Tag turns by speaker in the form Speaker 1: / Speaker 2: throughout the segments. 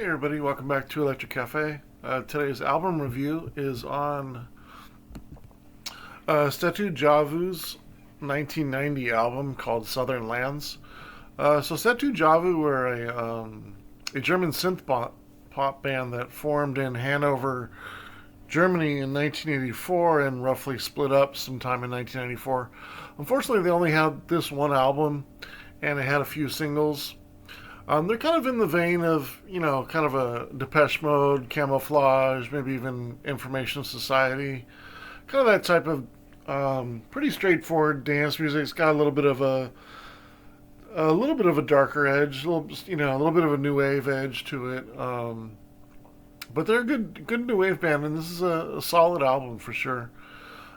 Speaker 1: Hey everybody, welcome back to Electric Cafe. Today's album review is on Cetu Javu's 1990 album called Southern Lands. Cetu Javu were a German synth pop band that formed in Hanover, Germany in 1984 and roughly split up sometime in 1994. Unfortunately, they only had this one album and it had a few singles. They're kind of in the vein of, kind of a Depeche Mode, Camouflage, maybe even Information Society. Kind of that type of pretty straightforward dance music. It's got a little bit of a darker edge, a little bit of a new wave edge to it. But they're a good new wave band, and this is a solid album for sure.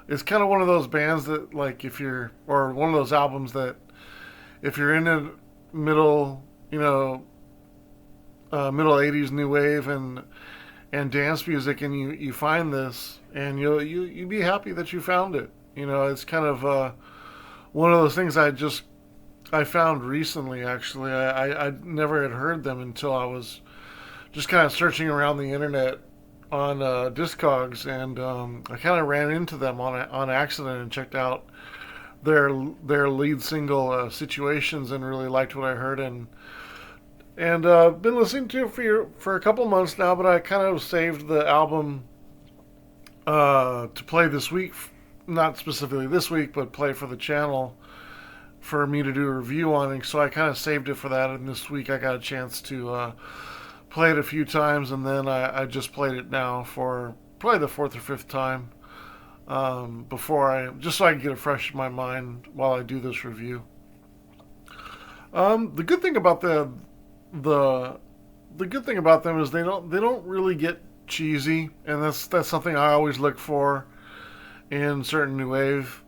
Speaker 1: It's kind of one of those bands that, like, or one of those albums that, if you're in a middle middle '80s new wave and dance music, and you find this, and you'd be happy that you found it. It's kind of one of those things I found recently. Actually, I never had heard them until I was just kind of searching around the internet on Discogs, and I kind of ran into them on accident and checked out their lead single Situations, and really liked what I heard, and been listening to it for a couple months now. But I kind of saved the album to play this week, not specifically this week, but play for the channel for me to do a review on it. So I kind of saved it for that, and this week I got a chance to play it a few times, and then I just played it now for probably the fourth or fifth time, just so I can get it fresh in my mind while I do this review. The good thing about the good thing about them is they don't really get cheesy, and that's something I always look for in certain new wave.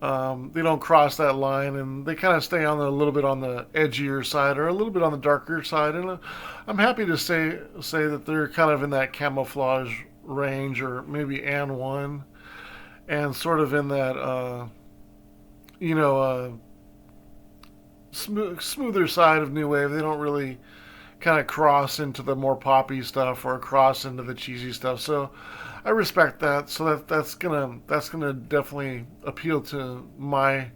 Speaker 1: They don't cross that line, and they kind of stay on a little bit on the edgier side, or a little bit on the darker side. And I'm happy to say that they're kind of in that Camouflage range, or maybe and one, and sort of in that smoother side of new wave. They don't really kind of cross into the more poppy stuff or cross into the cheesy stuff. So I respect that. So that's gonna definitely appeal to my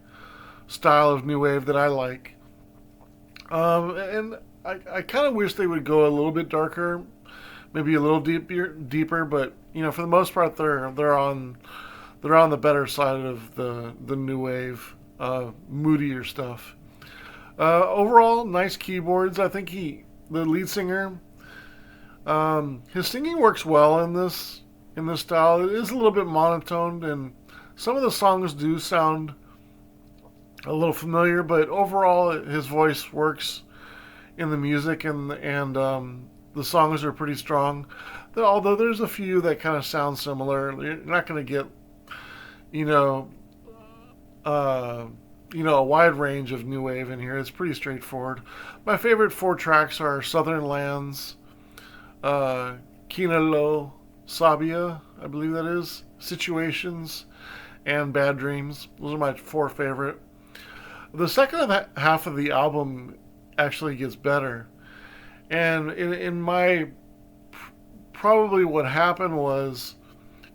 Speaker 1: style of new wave that I like. And I kind of wish they would go a little bit darker, maybe a little deeper. But for the most part, they're on the better side of the new wave, moodier stuff. Overall, nice keyboards. I think the lead singer, his singing works well in this style. It is a little bit monotoned, and some of the songs do sound a little familiar, but overall, his voice works in the music, and the songs are pretty strong. Although there's a few that kind of sound similar, you're not going to get, you know, uh, a wide range of new wave in here. It's pretty straightforward. My favorite four tracks are Southern Lands, uh, Kinalo Sabia, I believe that is, Situations, and Bad Dreams. Those are my four favorite. The second half of the album actually gets better. And in my, probably what happened was,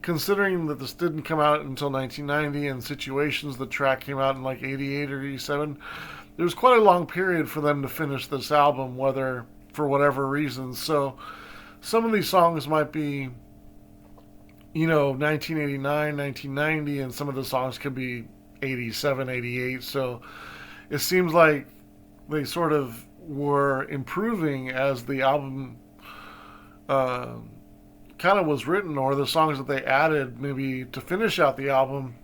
Speaker 1: considering that this didn't come out until 1990, and Situations, the track came out in like 88 or 87, there was quite a long period for them to finish this album, for whatever reasons. So some of these songs might be, 1989, 1990, and some of the songs could be 87, 88. So it seems like they sort of were improving as the album uh, kind of was written, or the songs that they added maybe to finish out the album.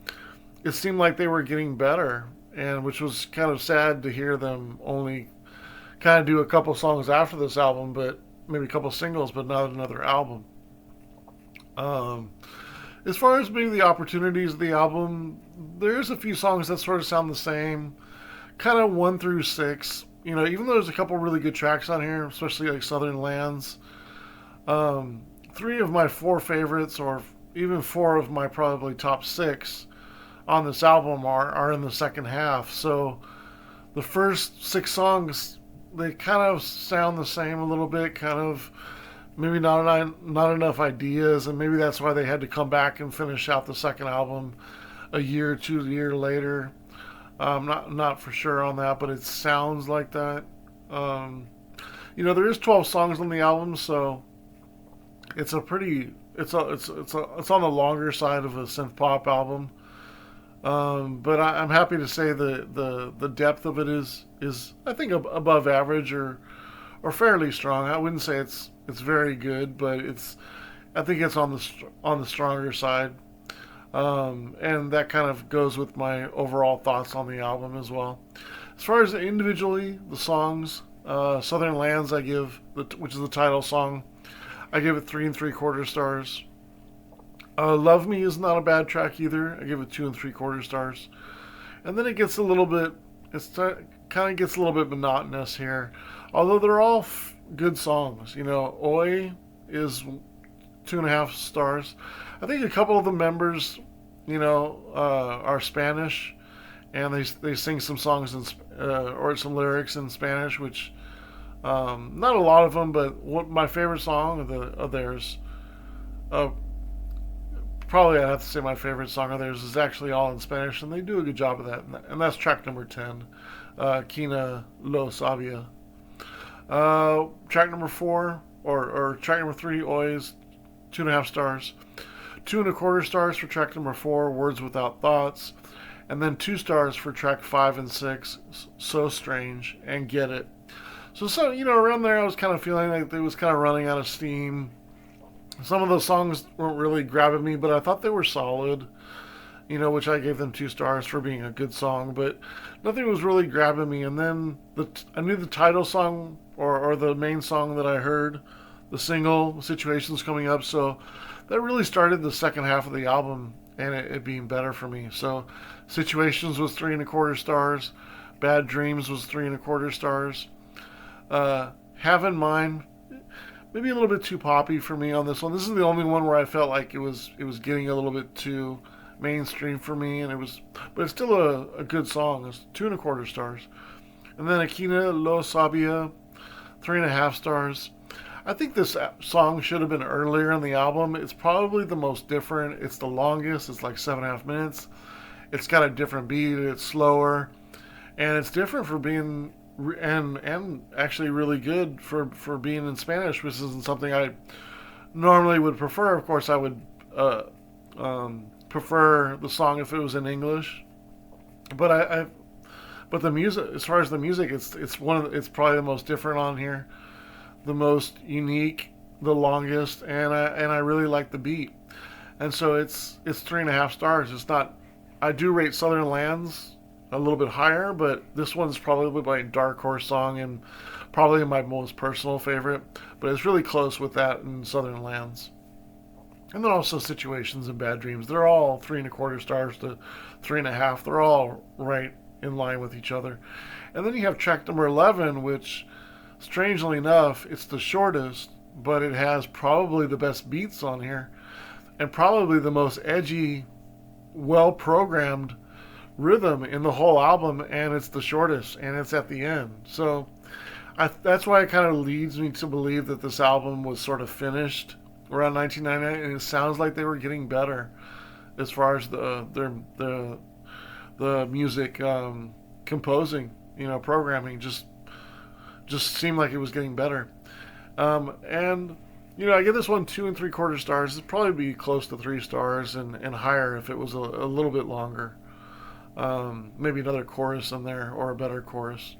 Speaker 1: It seemed like they were getting better, and which was kind of sad to hear them only kind of do a couple songs after this album, but maybe a couple singles, but not another album. Um, as far as maybe the opportunities of the album, there's a few songs that sort of sound the same, kind of 1 through 6. Even though there's a couple really good tracks on here, especially like Southern Lands. Three of my four favorites, or even four of my probably top six on this album, are in the second half. So the first six songs they kind of sound the same a little bit, kind of maybe not enough ideas, and maybe that's why they had to come back and finish out the second album a year or two year later. Not for sure on that, but it sounds like that. Um, there is 12 songs on the album, so it's a pretty it's on the longer side of a synth pop album. But I'm happy to say the depth of it is I think above average or fairly strong. I wouldn't say it's very good, but I think it's on the stronger side. And that kind of goes with my overall thoughts on the album as well. As far as individually the songs, Southern Lands which is the title song, I give it 3 3/4 stars. Love Me is not a bad track either. I give it 2 3/4 stars. And then it gets a little bit, kind of gets a little bit monotonous here. Although they're all good songs. Oi is 2.5 stars. I think a couple of the members, are Spanish, and they sing some songs or some lyrics in Spanish, which not a lot of them, but my favorite song of theirs, uh, probably I have to say my favorite song of theirs is actually all in Spanish, and they do a good job of that, and that's track number 10, Quina Lo Sabia. Track number 4, or track number 3, Oys, 2.5 stars. 2 1/4 stars for track number 4, Words Without Thoughts, and then 2 stars for track 5 and 6, So Strange and Get It. So around there I was kind of feeling like it was kind of running out of steam. Some of the songs weren't really grabbing me, but I thought they were solid, which I gave them 2 stars for being a good song, but nothing was really grabbing me. And then I knew the title song or the main song that I heard, the single, Situations Coming Up, so that really started the second half of the album and it being better for me. So Situations was 3 1/4 stars, Bad Dreams was 3 1/4 stars. Have in Mind, maybe a little bit too poppy for me on this one. This is the only one where I felt like it was getting a little bit too mainstream for me, but it's still a good song. It's 2 1/4 stars. And then Aquina Lo Sabia, 3.5 stars. I think this song should have been earlier in the album. It's probably the most different. It's the longest. It's like 7.5 minutes. It's got a different beat. It's slower, and it's different for being and actually really good for being in Spanish, which isn't something I normally would prefer. Of course, I would prefer the song if it was in English, but but the music, as far as the music, it's probably the most different on here, the most unique, the longest, and I really like the beat, and so it's 3.5 stars. It's not. I do rate Southern Lands a little bit higher, but this one's probably my dark horse song and probably my most personal favorite. But it's really close with that in Southern Lands. And then also Situations and Bad Dreams. They're all 3 1/4 stars to 3.5. They're all right in line with each other. And then you have track number 11, which, strangely enough, it's the shortest, but it has probably the best beats on here, and probably the most edgy, well-programmed rhythm in the whole album, and it's the shortest, and it's at the end. So that's why it kind of leads me to believe that this album was sort of finished around 1999, and it sounds like they were getting better as far as the music composing, programming just seemed like it was getting better. And I give this one 2 3/4 stars. It'd probably be close to 3 stars and higher if it was a little bit longer. Maybe another chorus in there or a better chorus.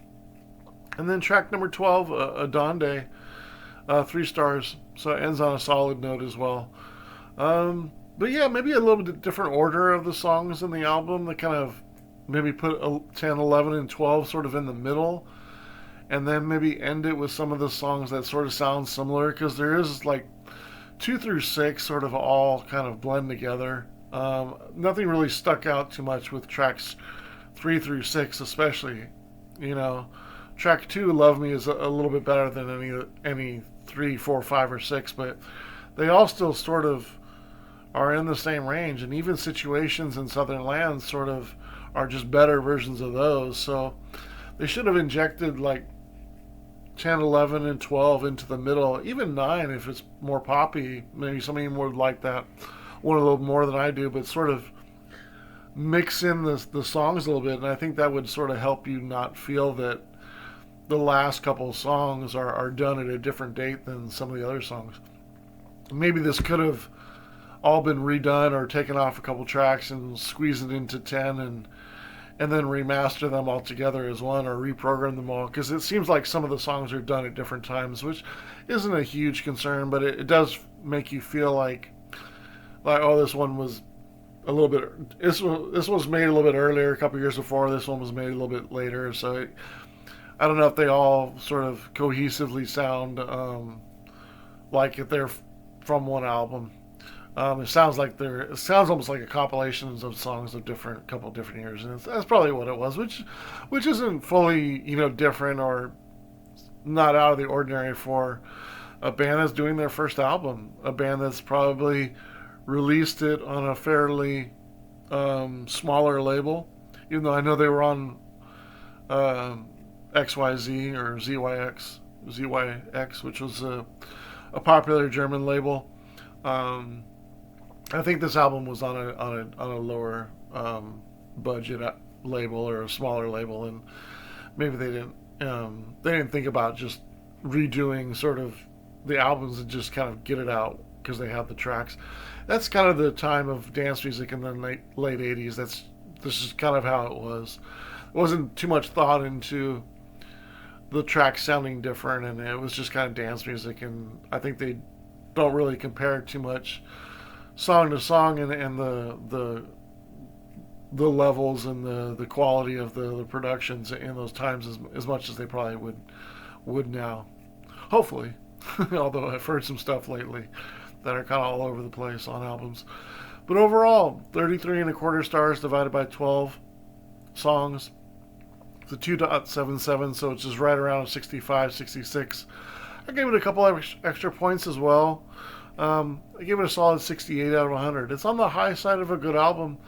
Speaker 1: And then track number 12, Adonde, 3 stars. So it ends on a solid note as well. But yeah, maybe a little bit different order of the songs in the album. They kind of maybe put 10, 11, and 12 sort of in the middle. And then maybe end it with some of the songs that sort of sound similar. Because there is like 2 through 6 sort of all kind of blend together. Nothing really stuck out too much with tracks 3 through 6, especially. Track 2, Love Me, is a little bit better than any 3, 4, 5, or 6, but they all still sort of are in the same range, and even Situations in Southern Lands sort of are just better versions of those. So they should have injected like 10, 11, and 12 into the middle, even 9 if it's more poppy. Maybe some of you would like that one a little more than I do, but sort of mix in the songs a little bit. And I think that would sort of help you not feel that the last couple of songs are done at a different date than some of the other songs. Maybe this could have all been redone or taken off a couple tracks and squeezed it into 10 and then remaster them all together as one or reprogram them all, because it seems like some of the songs are done at different times, which isn't a huge concern, but it does make you feel like oh, this one was a little bit, this was made a little bit earlier, a couple years before, this one was made a little bit later. So I don't know if they all sort of cohesively sound like if they're from one album. It sounds almost like a compilation of songs of couple different years, and that's probably what it was, which isn't fully different or not out of the ordinary for a band that's doing their first album, a band that's probably released it on a fairly smaller label, even though I know they were on XYZ or ZYX, which was a popular German label. I think this album was on a lower budget label or a smaller label, and maybe they didn't think about just redoing sort of the albums and just kind of get it out because they have the tracks. That's kind of the time of dance music in the late 80s. This is kind of how it was. It wasn't too much thought into the tracks sounding different, and it was just kind of dance music, and I think they don't really compare too much song to song and the levels and the quality of the productions in those times as much as they probably would now. Hopefully. Although I've heard some stuff lately that are kind of all over the place on albums. But overall, 33 and a quarter stars divided by 12 songs. It's a 2.77, so it's just right around 65, 66. I gave it a couple of extra points as well. I gave it a solid 68 out of 100. It's on the high side of a good album.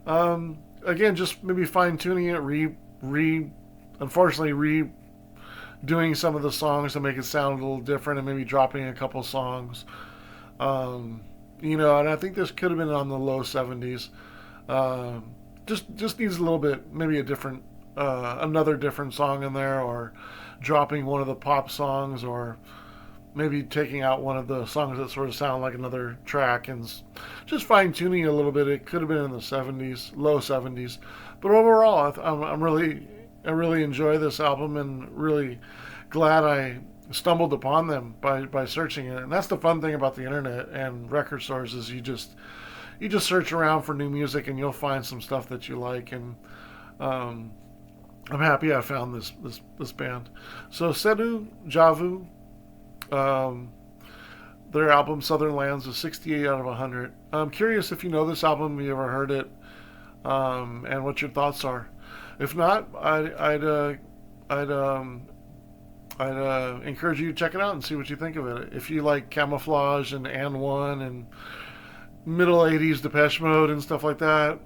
Speaker 1: Again, just maybe fine-tuning it, unfortunately redoing some of the songs to make it sound a little different, and maybe dropping a couple songs. And I think this could have been on the low 70s. Just needs a little bit, maybe a different, another different song in there, or dropping one of the pop songs, or maybe taking out one of the songs that sort of sound like another track, and just fine-tuning it a little bit. It could have been in the 70s, low 70s. But overall, I really enjoy this album, and really glad I stumbled upon them by searching it. And that's the fun thing about the internet and record stores, is you just search around for new music and you'll find some stuff that you like. And I'm happy I found this band. So Cetu Javu, their album Southern Lands is 68 out of 100. I'm curious if you know this album, have you ever heard it, and what your thoughts are. If not, I'd encourage you to check it out and see what you think of it. If you like Camouflage and And One and middle 80s Depeche Mode and stuff like that,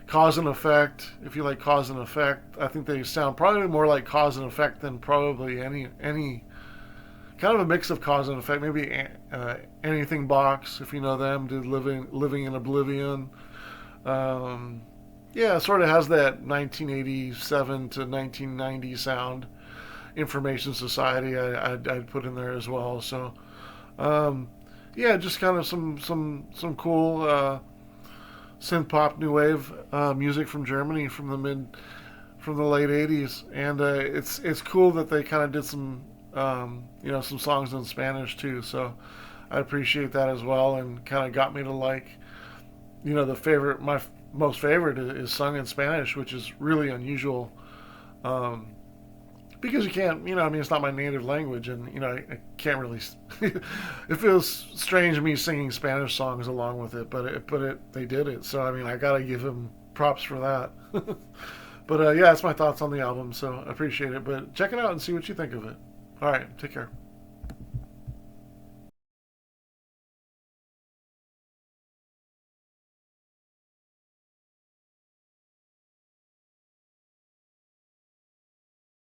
Speaker 1: Cause and Effect. If you like Cause and Effect, I think they sound probably more like Cause and Effect than probably any kind of a mix of Cause and Effect. Maybe Anything Box, if you know them, did Living in Oblivion. Yeah, it sort of has that 1987 to 1990 sound. Information Society, I'd put in there as well. So, yeah, just kind of some cool synth pop new wave music from Germany from the late 80s, and it's cool that they kind of did some some songs in Spanish too. So I appreciate that as well, and kind of got me to like my most favorite is sung in Spanish, which is really unusual, because you can't, it's not my native language, and I can't really it feels strange to me singing Spanish songs along with it, but they did it, so I gotta give them props for that. But yeah, that's my thoughts on the album, so I appreciate it. But check it out and see what you think of it. All right, take care.